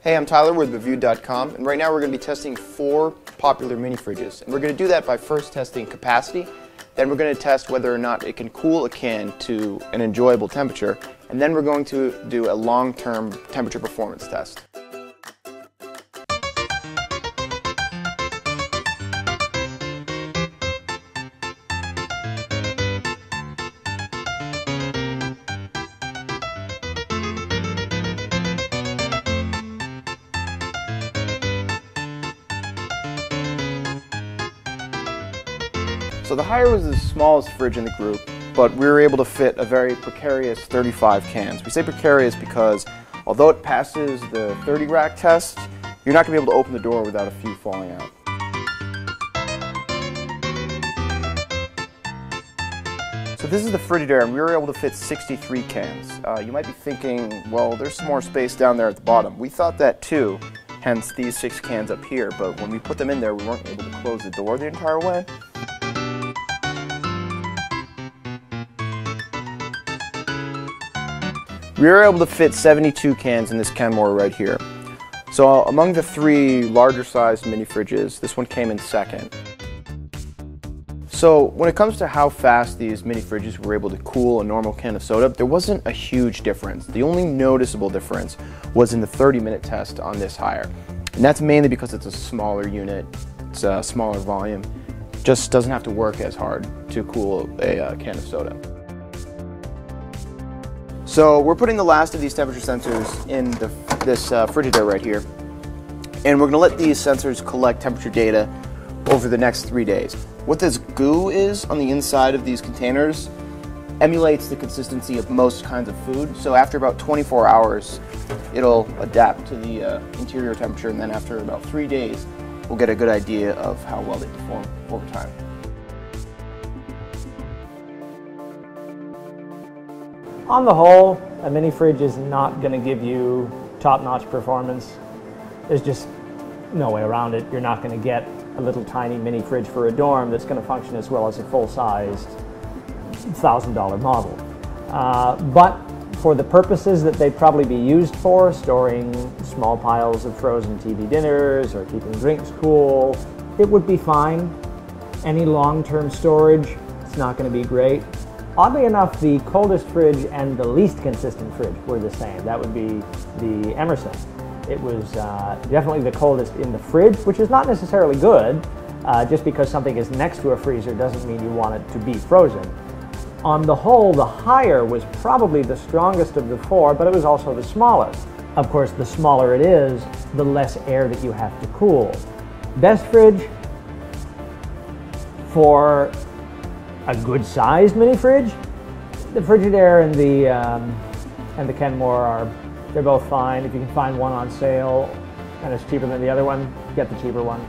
Hey, I'm Tyler with Reviewed.com, and right now we're going to be testing 4 popular mini fridges. And we're going to do that by first testing capacity, then we're going to test whether or not it can cool a can to an enjoyable temperature, and then we're going to do a long-term temperature performance test. So the Hire was the smallest fridge in the group, but we were able to fit a very precarious 35 cans. We say precarious because although it passes the 30 rack test, you're not going to be able to open the door without a few falling out. So this is the Frigidaire, and we were able to fit 63 cans. You might be thinking, well, there's some more space down there at the bottom. We thought that too, hence these 6 cans up here, but when we put them in there, we weren't able to close the door the entire way. We were able to fit 72 cans in this Kenmore right here. So among the 3 larger sized mini fridges, this one came in second. So when it comes to how fast these mini fridges were able to cool a normal can of soda, there wasn't a huge difference. The only noticeable difference was in the 30-minute test on this Hire. And that's mainly because it's a smaller unit, it's a smaller volume, just doesn't have to work as hard to cool a can of soda. So we're putting the last of these temperature sensors in this Frigidaire right here, and we're going to let these sensors collect temperature data over the next 3 days. What this goo is on the inside of these containers emulates the consistency of most kinds of food, so after about 24 hours it'll adapt to the interior temperature, and then after about 3 days we'll get a good idea of how well they perform over time. On the whole, a mini fridge is not going to give you top-notch performance. There's just no way around it. You're not going to get a little tiny mini fridge for a dorm that's going to function as well as a full-sized $1,000 model. But for the purposes that they'd probably be used for, storing small piles of frozen TV dinners or keeping drinks cool, it would be fine. Any long-term storage, it's not going to be great. Oddly enough, the coldest fridge and the least consistent fridge were the same. That would be the Emerson. It was definitely the coldest in the fridge, which is not necessarily good. Just because something is next to a freezer doesn't mean you want it to be frozen. On the whole, the Hire was probably the strongest of the 4, but it was also the smallest. Of course, the smaller it is, the less air that you have to cool. Best fridge for a good-sized mini fridge, the Frigidaire and the Kenmore they're both fine. If you can find one on sale and it's cheaper than the other one, get the cheaper one.